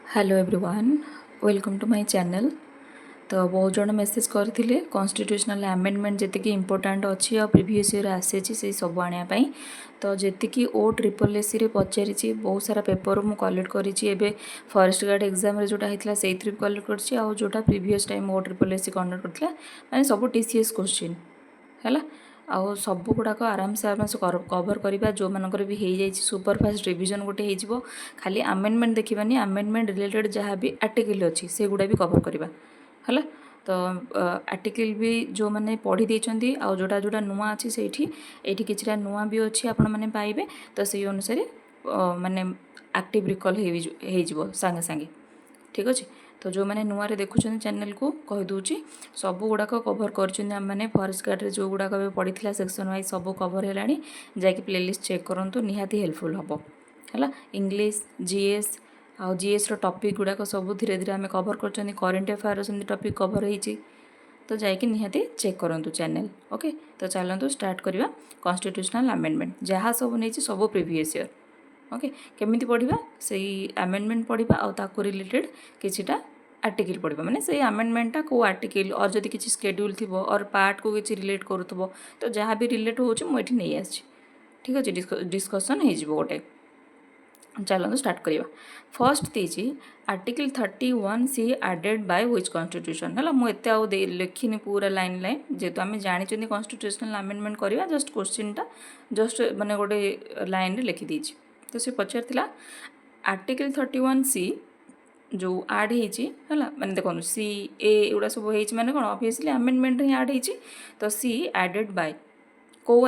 Hello everyone welcome to my channel. तो बहुत जन मेसेज करते कॉन्स्टिट्यूशनल अमेंडमेंट जी इंपोर्टाट अच्छी और प्रीवियस ईयर आसी से सब आने तो जी ओ ट्रिपल एसी पचारि बहुत सारा पेपर मुझे कलेक्ट करी फॉरेस्ट गार्ड एग्जाम जोटा होता से कलेक्ट कर जोटा प्रीवियस टाइम ओ ट्रिपल एसी कंडक्ट करता मैंने सब TCS क्वेश्चन है आउ सब गुड़ाक आराम से कवर करवा जो मानकर भी हो जाए सुपरफास्ट रिविजन गोटे हो खाली आमेंडमेंट देखिबानी आमेंडमेंट रिलेटेड जहाँ भी आर्टिकल अच्छी से गुड़ा भी कवर करवा है। तो आर्टिकल भी जो मैंने पढ़ी देइछंती आउ जोटा जोटा नुआ अच्छी से एठी किछटा नुआ भी अच्छी आपण मैंने पाइबे तो से अनुसार माने एक्टिव रिकॉल हो सांगे सांगे ठीक अच्छे। तो जो मैंने नुआ देखुं चैनल को कहीदे सब गुड़ाक कवर कर फॉरेस्ट गार्ड जो गुड़ाक पड़ी सेक्शन वाइज सब कवर है जाकि प्लेलिस्ट चेक करूँ निहाती हेल्पफुल हम है। इंग्लिश जीएस आउ जीएस टॉपिक गुड़ाक सब धीरे धीरे आम कवर कर करेन्ट अफेयर से टॉपिक कवर होती तो जाकि निहाती चेक करूँ चैनल ओके। तो चलतु स्टार्ट करवा कॉन्स्टिट्यूशनल अमेंडमेंट जहाँ सब नहीं सब प्रीवियस ईयर ओके केमिति पढ़िबा से अमेंडमेंट पढ़िबा और ताको रिलेटेड किछिटा आर्टिकल पढ़िबा माने से अमेंडमेंटा को आर्टिकल और जदि किछि शेड्यूल थिबो और पार्ट को किछि रिलेट करूथबो तो जहाँ भी रिलेट होउछि मु एठी नै आछि ठीक अछि डिस्कशन हे जिवो गोटे। चलो स्टार्ट करिया फर्स्ट देछि article 31C added by which constitution है मुझे आउ लिखिनी पूरा लाइन लाइन जेहेतु आम जानी कॉन्स्टिट्यूशनल अमेंडमेंट करवा जस्ट क्वेश्चनटा जस्ट माने गोटे लाइन रे लिखि देछि। तो सी पचार आर्टिकल 31C जो आड है मैंने देखो सी ए एगुड़ा सब मैंने कौन ऑब्वियसली अमेंडमेंट ही आड है तो सी एडेड बाय को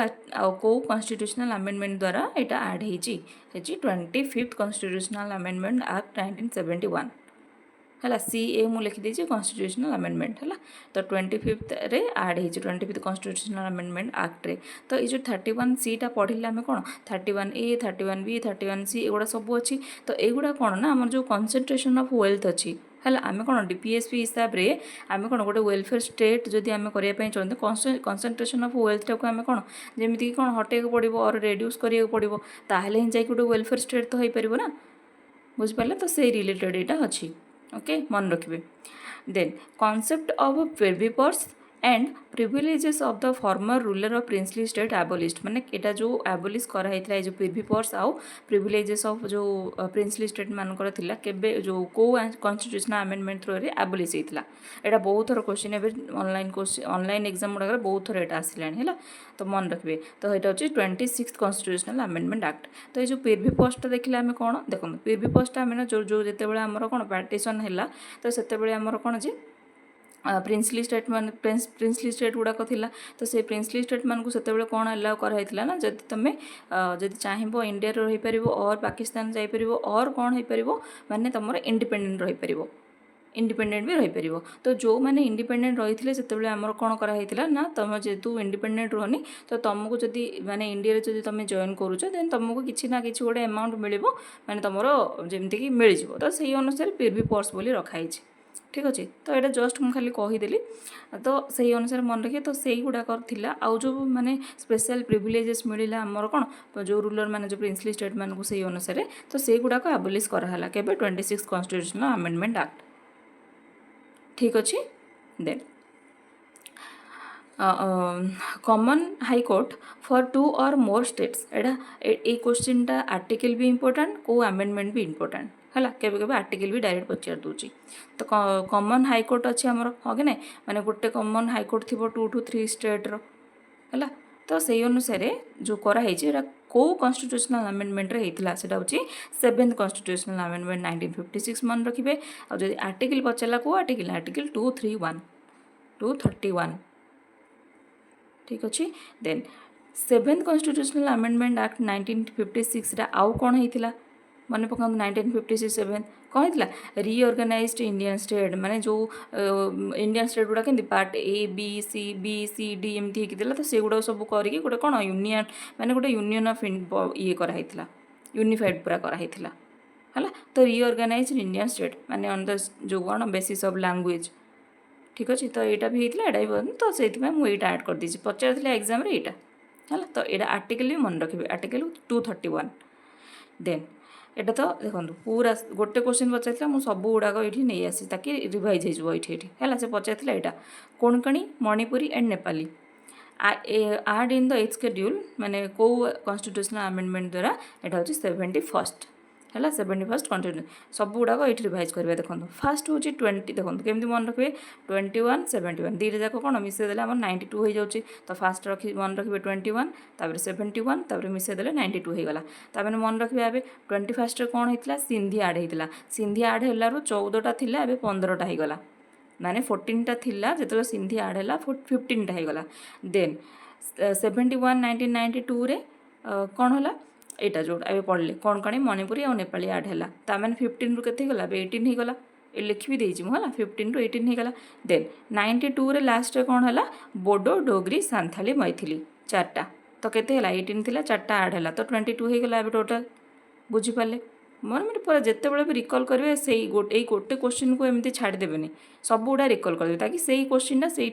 कॉन्स्टिट्यूशनल अमेंडमेंट द्वारा यहाँ आड है 25th कॉन्स्टिट्यूशनल अमेंडमेंट एक्ट 1971 है सी ए मु लिखिदे कॉन्स्टिट्यूशनल अमेंडमेंट है तो 25th रे आड है 25th कॉन्स्टिट्यूशनल अमेंडमेंट एक्ट रे। तो ये जो 31C टा पढ़िले आम कौन 31A 31B 31C एगुड़ा सब अच्छी तो एगुड़ा कौन ना आम जो कनसेंट्रेशन ऑफ वेल्थ अच्छी है आम कौन DPSP हिसाब से आम कौन गोटे वेलफेयर स्टेट जदि आम करने चाहते कनसेंट्रेशन ऑफ वेल्थ टाक आम कौन जमीक कौन हटेक पड़ो और रेड्यूस करा पड़ो ताहले ही जाकि गोटे वेलफेयर स्टेट तो हो पार ना बुझिपारे। तो से रिलेटेड यहाँ अच्छी ओके मन रखिए। Then concept of privy purse and privileges of the former ruler of princely state abolished माने एटा जो एबोलिश कराई जो प्रिविपर्स आउ प्रिविलेजेस ऑफ जो प्रिंसली स्टेट मानकर थिला केबे जो को कॉन्स्टिट्यूशनल अमेंडमेंट थ्रू रे एबोलिश होइतिला एटा बहुत थर क्वेश्चन एबे ऑनलाइन एग्जाम गुडा बहुत थर एटा आसिलानी है तो मन रखिए। तो यहाँ हूँ 26th कॉन्स्टिट्यूशनल अमेंडमेंट एक्ट। तो ये प्रिविपर्सटा देखिले आम कौन देखो प्रिविपर्सटा आम जो जो जिते आमर कौन पार्टीशन है तो से आमर कौन जे प्रिंसली स्टेट मान प्रिंसली स्टेट गुड़ाक थिला तो से प्रिंसली स्टेट मान को सेते कौन अलाउ कराइथिला ना जदि तुम जदि चाहिबो इंडिया रही पारिबो और पाकिस्तान जाई पारिबो और कौन हो पारिबो माने तुमर इंडिपेंडेंट रही पारिबो इंडिपेंडेंट भी रही पारिबो। तो जो मैंने इंडिपेंडेंट रही से आमर कौन कराइथिला ना तुम जेतु इंडिपेंडेंट रहनी तो तुमको जदि माने इंडिया रे जदि तुम जॉइन करूछ देन तुमको किछि ना किछि गोटे अमाउंट मिलिबो माने तुमर जेमति कि मिल जिवो तो सही अनुसार प्रिवी पर्स बोली रखाई ठीक अच्छे। तो यहाँ जस्ट मुझे खाली कहीदेली तो सही अनुसार मन रखिए। तो से गुड़ाक आउ जो मैंने स्पेशल प्रिविलेजेस मिलला आमर कौन जो रूलर मैंने जो प्रिंसली स्टेट मान को सही अनुसार तो से गुड़ाक एबोलिश कराला केबे 26th कॉन्स्टिट्यूशनल अमेंडमेंट एक्ट ठीक अच्छे। Then common high court for 2 or more states एटा ए क्वेश्चनटा आर्टिकल भी इम्पोर्टेंट को अमेंडमेंट भी इम्पोर्टेंट है केबे आर्टिकल भी डायरेक्ट पचार दूची। तो कॉमन हाईकोर्ट अच्छे आमर हाँ कि ना माने गोटे कॉमन हाईकोर्ट थी 2 to 3 स्टेट्र है तो से अनुसार जो कराई को कॉन्स्टिट्यूशनल अमेंडमेंट रे होता है हूँ 7th कॉन्स्टिट्यूशनल अमेंडमेंट 1956 मन रखिए। और जो आर्टिकल पचारा को आर्टिकल आर्टिकल 231 ठीक अच्छे। Then 7th constitutional amendment act 1956 रा आउ कौन होता मन पका 1957 कौन होता रिऑर्गेनाइज्ड इंडियन स्टेट माने जो इंडियन स्टेट गुड़ा के पार्ट A B C एमती तो से गुड़ा सब करके गोटे कौन यूनियन माने गोटे यूनियन ऑफ ये कराई यूनिफाइड पूरा कराई है। तो रिऑर्गेनाइज्ड इंडियन स्टेट माने ऑन द जो कौन बेसिस ऑफ लैंग्वेज ठीक अच्छे। तो यहाँ भी होता है यहाँ भी तो से मुझे ऐड कर दीजिए पचार एग्जाम यहाँ है तो यहाँ आर्टिकल भी मन रखिए आर्टिकल 231। देन एटा तो देखो पूरा गोटे क्वेश्चन पचार मुझे सब गुड़ाक ये नहीं आसी ताकि रिवाइज है से पचार यहाँ Konkani Manipuri and Nepali add in the eighth schedule माने को कॉन्स्टिट्यूशनल अमेंडमेंट द्वारा यहाँ हूँ 71st है 71st कॉन्स्टिट्यूशन सब गुड़ाक ये रिवाइज करेंगे। देखो फास्ट हूँ 20 देखो केमी मन रखिए 21 71 दुईटा जाक कौन मिसेदेले आम 92 हो जाऊँगी तो फास्ट मन रखिए 21 तापर 71 तापर मिसेदेले 92 हो गला तापर मन रखिए ए 21st कौन होता सिंधी आड होता सिंधी आड है 14टा थी ए 15टा हो गला माने 14टा थिला जो सिंधी आड है 15टा हो गला देन 71 1992 रे कौन है यहाँ जो ए पढ़ले कोंकणी मणिपुरी और नेपाली आड है ताने 15 रु के गला 18 हो गला ये लिखी भी देती मुझे 15 रु 18 हो गला देन 92 रे लास्ट कौन है बोडो डोगरी सांथाली मैथिली 4टा तो केते 18 थिला 4टा आड है तो 22 हो गला टोटाल बुझीपारे मन मैंने पूरा जिते बड़े भी रिकल करेंगे से गोटे क्वेश्चन को एमती छाड़देवे सब गुड़ा रिकल करेंगे ताकि से क्वेश्चनटा से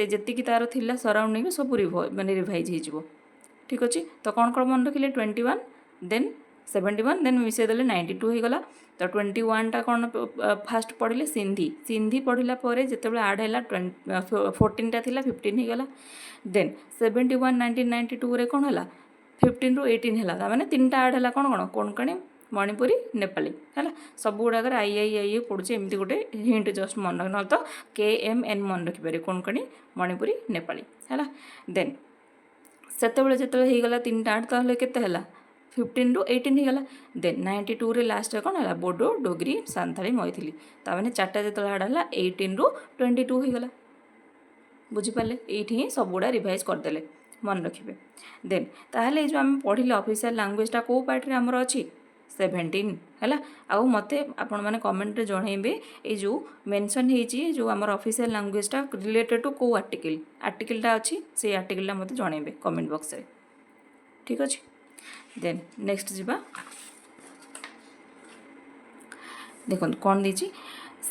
जी तार थिला सराउंडिंग सब माने रिवाइज हो ठीक अच्छे तो कौन कौन मन रखिले 21 देन 71 देन मिसेदेले 92 हो गला तो 21टा कौन फास्ट पढ़ले सिंधी पढ़ला जिते आड है 14टा थी 15 हो गला देन 71 1992 रे कौन है 15 रु 18 है मैंने 3टा आड है कौन कौन कोंकणी मणिपुरी नेपाली है सब गुड़ाक आई पड़े एमती गोटे हिंट जस्ट मन रख ना तो KMN मन रखिपारे कोंकणी मणिपुरी नेपाली है देन सेतेबेले जेतेबेले हो गला 3टा आड तो केते है 15 रु 18 हो गला देन 92 रे लास्ट कौन है बोडो डोगरी सांथाली मैथिली ताने 4टा जो आड है 18 रु 22 हो गला बुझीपारे ये सब गुड़ा रिवाइज करदे मन रखिए देन ताहले जो आम पढ़ले ऑफिशियल लैंग्वेजटा को पार्ट रे हमर अछि 17 है आउ मते आपण माने कमेंट रे जणैबे ए जो मेंशन हेची जो हमर ऑफिशियल लैंग्वेजटा रिलेटेड टू को आर्टिकलटा अछि से आर्टिकलटा मते जणैबे कमेंट बॉक्स रे ठीक अछि देन नेक्स्ट जिबा देखो कौन दीची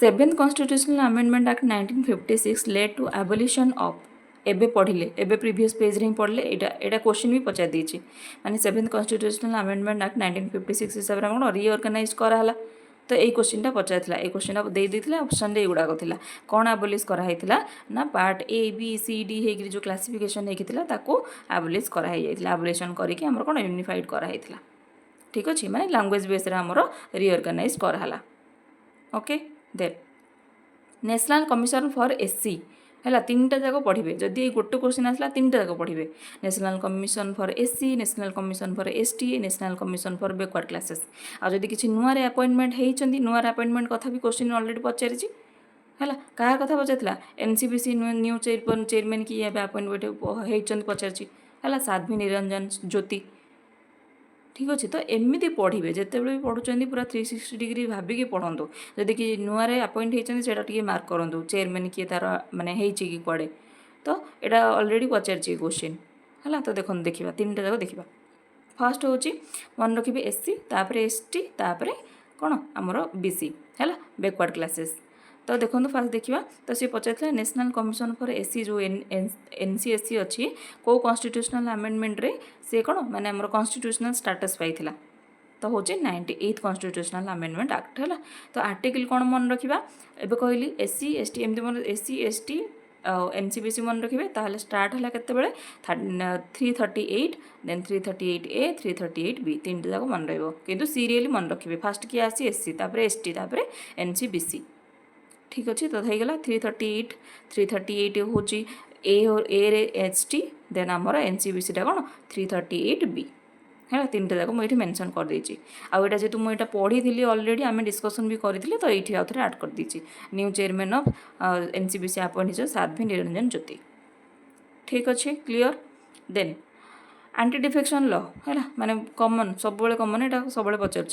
7th constitutional amendment act 1956 led to abolition of एबे पढ़ले एबे प्रीवियस पेज रे पढ़ले एटा क्वेश्चन भी पचार दीची माने 7th कॉन्स्टिट्यूशनल अमेंडमेंट एक्ट 1956 हिसाब रे कोन रीऑर्गेनाइज करा हला तो यही क्वेश्चनटा पचारथिला ए क्वेश्चनटा दे देथिला ऑप्शन रे एगुडा थिला कोन एबोलिश करा हैथिला ना पार्ट ABCD हेगरी जो क्लासिफिकेशन हेकिथिला ताको एबोलिश करा है जायथिला एबोलिशन करिके हमर कोन यूनिफाइड करा हैथिला ठीक अछि माने लैंग्वेज बेस रे हमर रीऑर्गेनाइज करा हला okay then national commission for SC है 3टा जाक पढ़े जदि गोटे क्वेश्चन आसला 3टा जाक पढ़े national commission for SC national commission for ST national commission for backward classes आ जदि किसी नुआरे अपॉइंटमेंट होती नुआरे अपॉइंटमेंट कथा भी क्वेश्चन ऑलरेडी पचारिछि है क्या कथा पचार NCPC न्यू चेयरमैन की अपॉइंटमेंट होती पचारिछि है साध्वी निरंजन ज्योति ठीक अच्छे तो एमती पढ़े जिते भी पढ़ुं पूरा 360 डिग्री भाविकी पढ़ु जदि कि नुआरे अपॉइंट होती से मार्क करूँ चेयरमैन किए तार माने कि कड़े तो यहाँ ऑलरेडी पचार क्वेश्चन है तो देखो देखा 3टा जाक देखा फर्स्ट हूँ मन रखिए SC तापर ST तापर कौन आमर BC है बैकवर्ड क्लासेस तो देखो फास्ट देखा तो सी पचार नेशनल कमिशन फॉर SC जो NCSC अच्छी को कॉन्स्टिट्यूशनल अमेंडमेंट रे से कौन माने आमर कॉन्स्टिट्यूशनल स्टेटस पाइथिला तो हूँ 98th कॉन्स्टिट्यूशनल अमेंडमेंट एक्ट है तो आर्टिकल कौन मन रखा एबे कहली SC ST एमती मन SC ST NCPC मन रखिए ताहले स्टार्ट है केतेबेले 338 देन 338A 338B 3टा जाक मन रहिबो किंतु सीरियली मन रखिए फास्ट किए आसी SC तापर ST तापर NCPC ठीक अच्छे तो होगा 338 हूँ A और A रे ST देन आमर NCPC टा कौन 338B है 3टा जाक मुझे मेंशन कर देछि आउ एटा जेतु मुझे पढ़ी थी ऑलरेडी आम डिस्कसन भी करथिले तो ये आउ थे ऐड कर देछि new chairman of NCPC appoint Sadhvi Niranjan Jyoti ठीक अच्छे clear then anti defection law है माने कॉमन सब कॉमन यहाँ सब पचार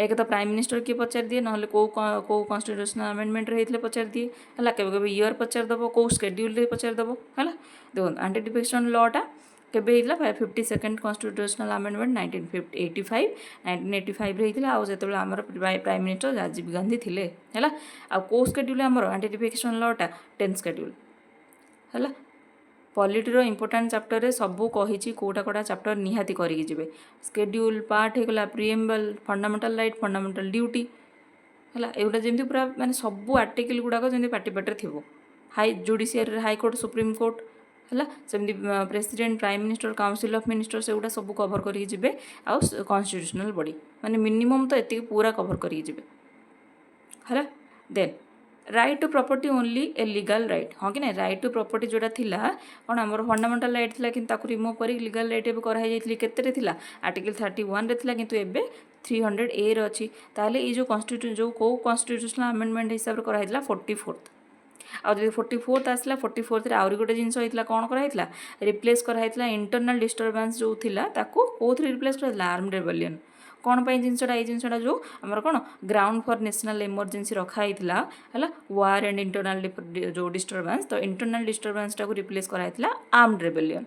एक तो प्राइम मिनिस्टर किए पचार दिए ना को कॉन्स्टिट्यूशनल अमेंडमेंट होते पचार दिए है के ईयर पचार दब कौ शेड्यूल पचार दब है देखो एंटी डिफेक्शन लॉटा केबे 52nd कॉन्स्टिट्यूशनल अमेंडमेंट 1985 रे होता आउ जो आमर प्राइम मिनिस्टर राजीव गांधी थिले है आउ को शेड्यूल आमर एंटी डिफेक्शन लॉटा 10th शेड्यूल है पॉलिटी रो इंपोर्टेंट चैप्टर रे सबू कही कोटा कोटा चैप्टर निहाती करिक जिवे स्केड्यूल पार्ट होगला preamble fundamental right fundamental duty है एगुटा जमी पूरा माने सबू आर्टिकल गुड़ाक जमी पार्टी पार्टी थी high judiciary high court supreme court है सेमती president prime minister council of minister से गुड़ा सब कवर करिक जिवे आउ कॉन्स्टिट्यूशनल बॉडी माने मिनिमम तो एति पूरा कवर करिक जिवे है then right to property only a legal right हाँ कि ना राइट टू प्रॉपर्टी जोड़ा थिला कौन आमर फंडामेंटल राइट थिला कि ताकू रिमूव करी लीगल राइट एबे करा जायतली केते थिला आर्टिकल 31 रे थिला किंतु एबे 300 ए रे अछि ताले ए जो कॉन्स्टिट्यूशन जो को कॉन्स्टिट्यूशनल अमेंडमेंट हिसाब रे करा हैतला 44th आ जब 44th आसला 44th रे आउरी गोटे जिनस होइतला कोन करा हैतला रिप्लेस करा हैतला इंटरनल डिस्टर्बेंस जो थिला ताकू कोथि रिप्लेस करा हैतला आर्म्ड रेबेलियन कौन पाई जिनसटा ये जिनसटा जो आमर कौन ग्राउंड फॉर नेशनल इमरजेंसी रखाई है वार एंड इंटरनल जो डिस्टर्बेंस तो इंटरनल डिस्टर्बेंस टाक रिप्लेस कराइला आर्म्ड रेबेलियन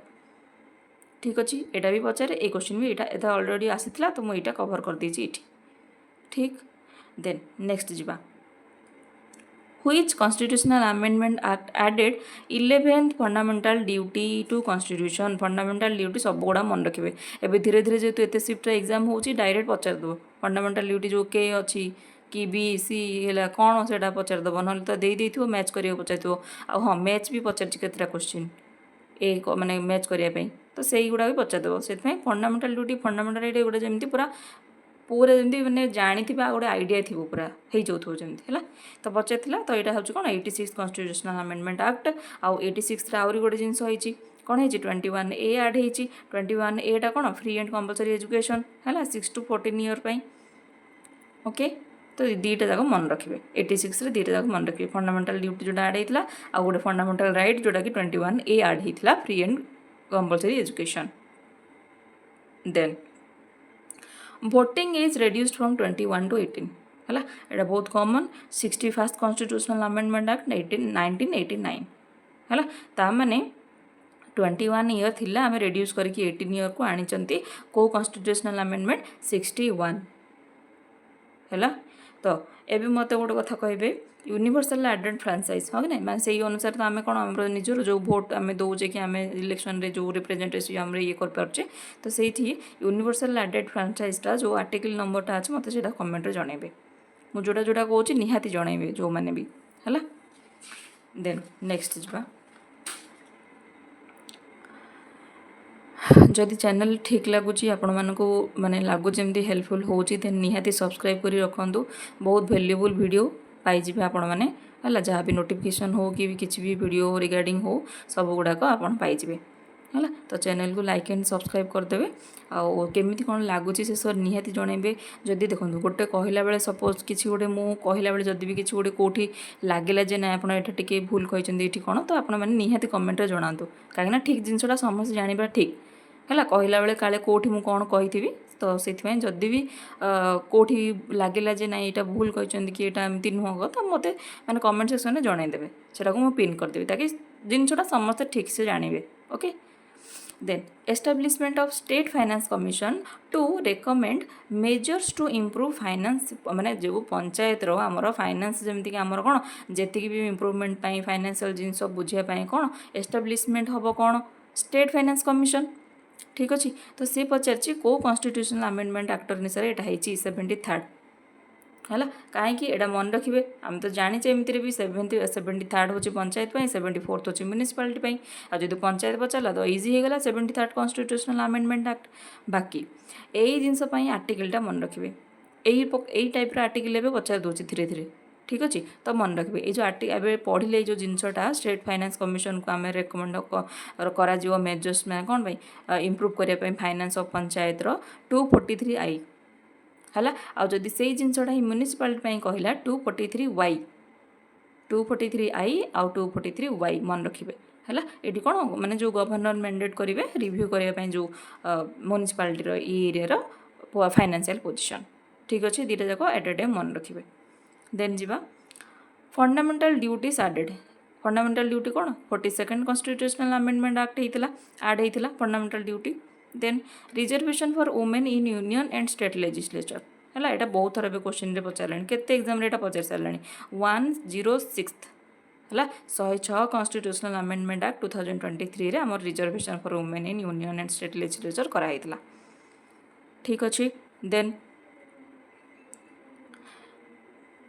ठीक अच्छे यहाँ भी पचारे ये क्वेश्चन भी यहाँ अलरेडी आसीला तो मुझे कवर कर देती ठीक देन नेक्स्ट जीवा Which constitutional amendment act added 11th fundamental duty to constitution fundamental duty सब गुड़ा मन रखिए एबे धीरे धीरे जेतु एते शिफ्ट एग्जाम होची डायरेक्ट पचार दबो फंडामेंटल ड्यूटी जो के अछि कि बी सी हैला कोन सेटा पचार दबो न तो देई देथियो मैच करियो पचाइतो आ हां मैच भी पचार छि केतरा क्वेश्चन ए माने मैच करिया पई तो सेही गुड़ा भी पचार दबो सेत पई फंडामेंटल ड्यूटी फंडामेंटल राइट गुड़ा जेमती पूरा जमी मैंने जानी गोटे आइडिया थी पूरा हो जाऊ जमी है तो पचार तो यहाँ हूँ कौन 86 कॉन्स्टिट्यूशनल अमेंडमेंट एक्ट आउ 86 आउरी गोटे जिनस कौन है 21 ए आड हो 21 एटा कौन फ्री एंड कंपलसरी एजुकेशन है 6 to 14 ईयर ओके तो दीटा जाक मन रखिए 86 रे दीटा जाक मन रखिए फंडामेंटल ड्यूटी जोटा आड होता आ गोटे फंडामेंटल राइट जोटा कि 21 ए आड होता free and compulsory education then voting is reduced from 21 to 18 है यहाँ बहुत common 61st constitutional amendment act 1989 है ता माने 21 ईयर थिला आमे रेड्यूस करके 18 ईयर को आनी को कॉन्स्टिट्यूशनल अमेंडमेंट 61 है तो एबे मते गोटे कथा कहबे यूनिवर्सल एडेड फ्रांचाइज हाँ कि ना मैं से अनुसार तो आम कौन आम निजर जो भोट आम दौचे कि आम इलेक्शन रे जो रिप्रेजेंटेटिव आम ये करपे तो से यूनिवर्सल एडेड फ्रांचाइजटा जो आर्टिकल नंबरटा अच्छे मत से कमेंट जनइबे मुझे जोटा जोटा कहूँ निहाती जनइबे जो मैंने भी है देन नेक्स्ट जा जदि चैनल ठीक लगुच आपण मानक माने लगुच एमती हेल्पफुल होची देन निहाती सब्सक्राइब करी रखंतु बहुत वैल्यूएबल वीडियो पाइबे आपण मैंने है जहाँ भी नोटिफिकेशन हो कि किसी भी वीडियो रिगार्डिंग हो सब गुड़ाक आपड़ पाइबे है तो चैनल को लाइक एंड सब्सक्राइब करदे आमी कौन लगुच से सर निहाती जनइबे जदि देखो गोटे कहला बेले सपोज किसी गोटे मु कहला बेले जदि भी किसी गोटे कौटी लगे जे ना आप टे भूल कहते कौन तो आप निहाती कमेंट जनातु कहीं ठीक जिनसा समस्त जाना ठीक है कहला बेले काले कौटी मु कौन कही तो से जदि भी कौटी लगे जे ना यहाँ भूल कहते कि यहाँ एमती नुह तो मत मैंने कमेंट सेक्शन में जनईदेवे से पिन करदेवी ताकि जिनसा समस्ते ठीक से जानवे okay then establishment of state finance commission to recommend measures to improve finance माने जो पंचायत रो आमर फाइनेंस जमती कि आमर कौन जी भी इम्प्रूवमेंट फाइनेंशियल जिनस बुझापी कौन एस्टाब्लिशमेंट हम कौन स्टेट फाइनेंस कमिशन ठीक अच्छे तो सी पचार को कॉन्स्टिट्यूशनल अमेंडमेंट एक्ट अनुसार यहाँ है 73rd है कहीं यहाँ मन रखिए आम तो जाचे एमती भी 73rd हूँ पंचायत 74th हूँ म्यूनिसिपालिटी आ जो पंचायत पचारा तो इजी होगा 73rd कॉन्स्टिट्यूशनल अमेंडमेंट एक्ट बाकी यही जिनपाई आर्टिकलटा मन रखिए यही टाइप आर्टिकल एवं पचार दूसरी धीरे धीरे ठीक अच्छे तो मन रखिए ये जो आर्टिकल पढ़ले जो जिनसटा स्टेट फाइनेंस कमिशन को आम रेकमेंड करा मेजर्स में कौन इम्प्रूव करने फाइनेंस ऑफ पंचायत 243I है आदि से जिनसटा ही म्यूनिसिपालिटी कहला 243Y 243I आउ 243Y मन रखिए है ये कौन माने जो गवर्नर मैंडेट करेंगे रिव्यू करने जो म्यूनिसिपालिटी एरिया फाइनेंशियल पोजीशन ठीक अच्छे दीटा जाक एट ए टाइम मन रखिए देन जीवा fundamental duties added fundamental duty कौन 42nd कॉन्स्टिट्यूशनल अमेंडमेंट एक्ट होता आड होता fundamental duty then reservation for women in union and state legislature है यहाँ बहुत थर क्वेश्चन पचारे केते एग्जाम पचार सारे 106 है 106 कॉन्स्टिट्यूशनल अमेंडमेंट एक्ट 2023 रे आम reservation for women in union and state legislature कराइला। ठीक अच्छे। Then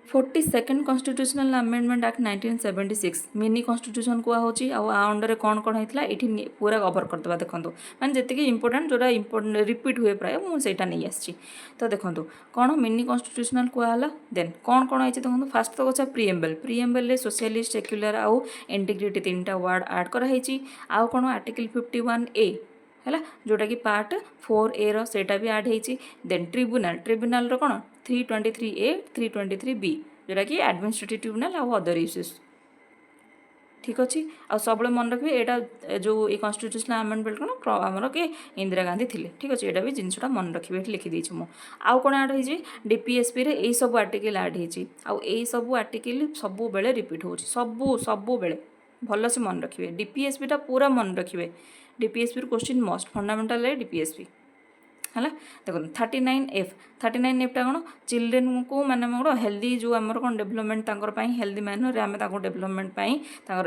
42nd constitutional amendment act 1976 mini constitution कुआ होची अंडर कौन कौन होता ये पूरा कवर करदे देखो मैंने जी इंपोर्टाट जोटा इंपोर्टेंट रिपीट हुए प्राय मुझे नहीं आसी तो देखो कौन मिनी कॉन्स्टिट्यूशनल कुआला। देन कौन कौन देखो फास्ट तो अच्छा प्रिएम्बल सोशलिस्ट सेक्युलर आउ इंटीग्रिटी 3टा वर्ड आड कराई आउ कौन आर्टिकल 51A है जोटा कि पार्ट 4A रोटा भी आड होती। देन ट्रिब्यूनाल कौन 323A 323B जोटा कि एडमिनिस्ट्रेटिव ट्रिब्यूनाल आउ अदर इश्यूज। ठीक अच्छे। आ सब मन रखिए यहाँ जो ये कॉन्स्टिट्यूशनल अमेंडमेंट कौन आमर किए इंदिरा गांधी थे। ठीक अच्छे यहाँ भी जिनसा मन रखिए ये लिखिदी मुझे आउ कौन आड हो डीपीएसपी रे यही सब आर्टिकल आड होती आई सब आर्टिकल सब बेले रिपीट हो सब बेले भल से मन रखिए डीपीएसपी टा पूरा मन रखिए डीपीएसपी क्वेश्चन मस्ट फंडामेंटल है डीपीएसपी है। देखो 39F टा कौन चिल्ड्रेन को मैंने कौन हेल्दी जो आमर कौन डेवलपमेंट हेल्दी मैनर आम डेवलपमेंट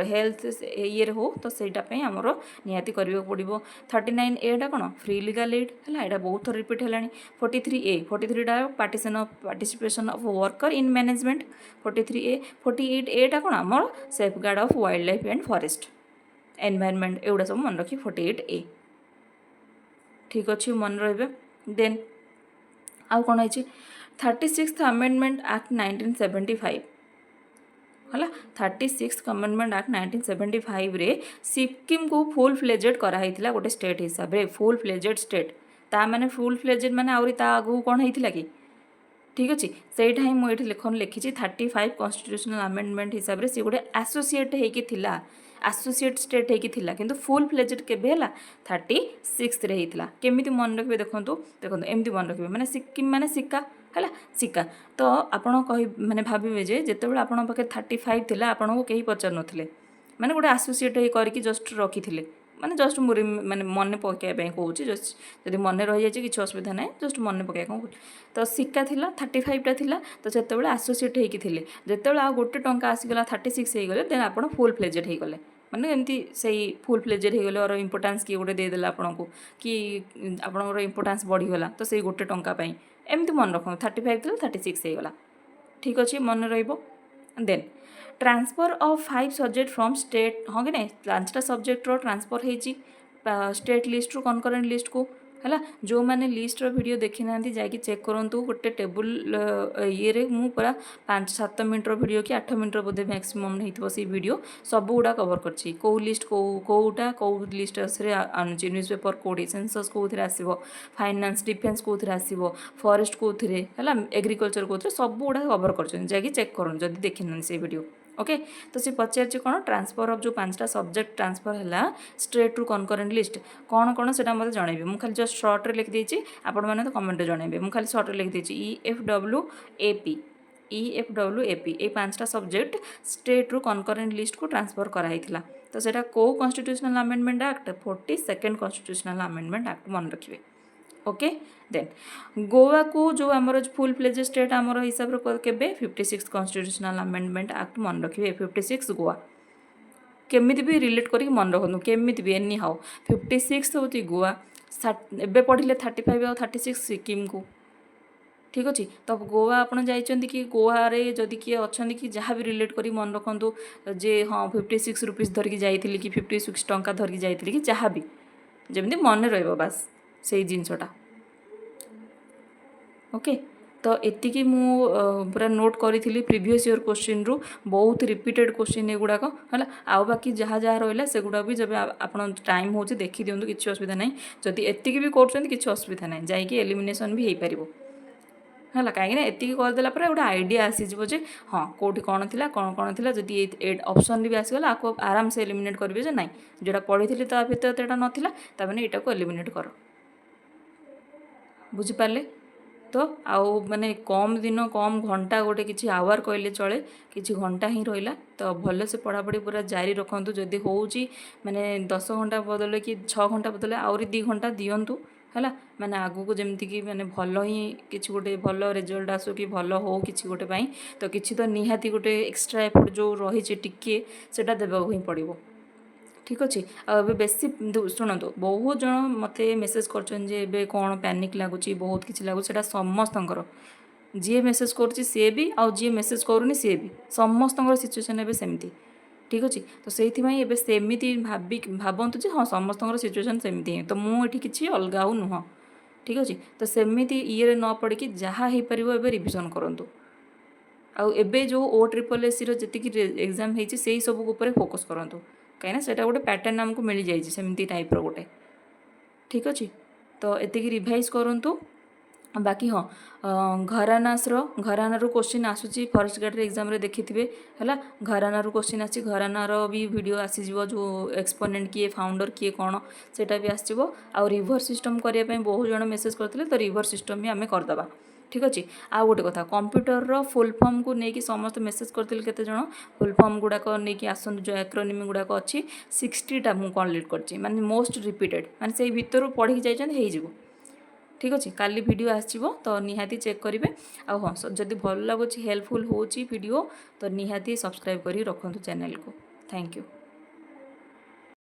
हेल्थ ये हो तो सहीटापी आमर निहाती करने पड़ो। 39A टा कौन फ्री लीगल एड है यहाँ बहुत थर रिपीट है। 43 टा participation of worker in management 43A 48A टा कौन आमर safeguard of wild life and forest environment एगुड़ा सब मन रखी 48A। ठीक अच्छे मन रे। देन आउ कौन है 36th अमेंडमेंट एक्ट 1975 है 36th अमेंडमेंट एक्ट 1975 रे सिक्किम को फुल फ्लेजेड कराइला गोटे स्टेट हिसाब से फुल फ्लेजेड स्टेट ता माने फुल फ्लेजेड माने आउरी ता आगु कौन होइतिला कि। ठीक अच्छे सेटा ही मुझे लेखन लिखी 35 कॉन्स्टिट्यूशनल अमेंडमेंट हिसाब से सी गोटे एसोसिएट होता एसोसिएट स्टेट होता किंतु फुल फ्लेजेड केबे हला 36 रे होता केमिति मन रखिए देखो एमती मन रखिए माने सिक्किम माने सिक्का है सिक्का तो आपड़ कह मैंने भावे जिते बड़े आपन पाखे 35 थिला आपन को कहीं पचार नथिले माने गोटे एसोसिएट करके जस्ट रखी माने जस्ट मुरी माने मन पकाइबा कहूँ जस्ट जदि मन रही जाए किसी असुविधा ना जस्ट मन पकाइ कहूँ तो सिक्का थिला 35 टा थिला तो से एसोसिएट होते जिते आ गोटे टंका आसीगला 36 हो गले देन आप फुल फ्लेजेड हो गले माने एमती से फुल फ्लेजेड हो गले और इंपोर्टान्स किए गोटे देदेला आपन को कि आपंकर इंपोर्टान्स बढ़ीगला तो से गोटे टंका एमती मन रख 35 थी 36 हो गला। ठीक अच्छे मन रहिबो। Then transfer of 5 subject from state हाँ कि नहीं 5टा सब्जेक्ट ट्रांसफर होती स्टेट लिस्ट रू कनकरेंट लिस्ट को है जो मैंने लिस्ट वीडियो देखी ना जाकि चेक करूँ गोटे टेबुल ये मु पूरा 5-7 मिनट वीडियो कि 8 मिनट बोधे मैक्सिमम नहीं से वीडियो सब गुड़ा कवर करछि कौ लिस्ट कौटा कौ लिस्ट आनुची न्यूज पेपर कौटी सेंसस कौन आसो फाइनान्स डिफेन्स कौन आसो फॉरेस्ट कौन है एग्रीकल्चर कौन सब गुड़ा कवर कर चेक करूँ जब देखी ना से वीडियो ओके। तो सी पचार कौन ट्रांसफर ऑफ जो 5टा सब्जेक्ट ट्रांसफर है स्टेट रू कनकरेंट लिस्ट कौन कौन से मतलब जनइबे मुझे खाली जस्ट सर्ट रे लिख देछि आपण माने तो कमेंट जनइबे मुझे खाली सर्ट रे लिख देछि EFWAP ये 5टा सब्जेक्ट स्टेट रू कनकरेंट लिस्ट को ट्रांसफर कराइला तो सेटा को constitutional amendment act 42nd constitutional amendment act मन रखिए ओके। देन गोवा को जो आमर फुल फ्लेजेड स्टेट आमर हिसाब से 56th कॉन्स्टिट्यूशनल अमेंडमेंट एक्ट मन रखिए 56 गोवा केमिति भी रिलेट करी मन रखु केमिति भी एनी हाउ 56 होती गोवा एबे पढ़िले 35 और 36 सिक्किम को। ठीक अच्छे। तो गोवा आपड़ जाइए कि गोवा रे जदि किए अच्छा कि जहाँ भी रिलेट करी मन रखु जे हाँ 56 रुपीज धरिकी जाइली कि 56 टंका धरिकी जाइली कि जहाँ भी जमी मन रही बास से जिनसटा ओके। तो एतिकी मु पूरा नोट करी प्रीवियस ईयर क्वेश्चन रु बहुत रिपीटेड क्वेश्चन एगुड़ाक है आउ बाकी जहाँ जहाँ रहा से गुड़ा भी जब आप टाइम हो देखी दिंतु किसी असुविधा ना जदि एतिकी भी कर असुविधा ना जाकि एलिमिनेशन भी हो पार है कहीं एतिकी करदेला गोटे आइडिया आसीज हाँ कौटी कौन थी कौन थी जदि ऑप्शन भी आसीगला आपको आराम से एलिमिनेट करेंगे ना जोटा पढ़ी थी ता भर यहाँ नाला ताने यहाँ को एलिमिनेट कर बुझिपारे। तो आउ माने कम दिन कम घंटा गोटे किसी आवर कहले चले किसी घंटा ही रहा तो भल से पढ़ापढ़ी पूरा जारी रखु जदि हूँ माने 10 घंटा बदले कि 6 घंटा बदले आहरी 2 घंटा दिंतु है मैंने आगु को जमीक मैंने भल ही किसी गोटे भल रिजल्ट आसू कि भल हो किसी गोटे पाई तो किसी तो निहाती गोटे एक्सट्रा एफर्ट जो रही टिके सेटा देवाक ही पड़ो ठीक अच्छे आबे बेसी शुणु बहुत जन मत मेसेज कर कौन पैनिक लगुच बहुत किसी लगुच समस्त जी मेसेज करुँच सी भी आउ जी मेसेज करूनी सी भी समस्त सिचुएसन एवं सेमती ठीक अच्छे तो से सेमती भावतु जे हाँ समस्त सिचुएसन सेमती ही तो मुझे किसी अलग आउ नुह ठीक अच्छे तो सेमती ये न पड़ कि जहाँ हो पार ए रिविजन करूँ आउ एबे जो OSSC जी एग्जाम होती से सब उपर फोकस करूँ कहीं से गोटे पैटर्न आमको मिल जाए सेमती टाइप गोटे ठीक अच्छे तो एतिक रिवाइज करूँ बाकी हाँ घराना क्वेश्चन आसूसी फॉरेस्ट गार्ड एग्जाम रे देखी थे है घराना क्वेश्चन आसी घरानार भी वीडियो आसीज जो एक्सपोनेंट किए फाउंडर किए कौन सेटा भी आसो आउ रिवर्स सिस्टम करने बहुत जन मेसेज करते तो रिवर्स सिस्टम भी आम करदे ठीक अच्छे आ गोटे कथा कंप्यूटर फुल फॉर्म को लेकिन समस्त मेसेज करते केते जन फुल फॉर्म गुड़ाक नहीं आसन जो एक्रोनिम गुड़ाक अच्छी 60टा मुझे कम्प्लीट कर माने मोस्ट रिपीटेड माने से भितर पढ़ी जाइए ठीक अच्छे काली वीडियो आसो तो निहाती चेक करेंगे आ हाँ जदि भल लगुच हेल्पफुल हो वीडियो तो निहाती सब्सक्राइब कर रखु चैनल को थैंक यू।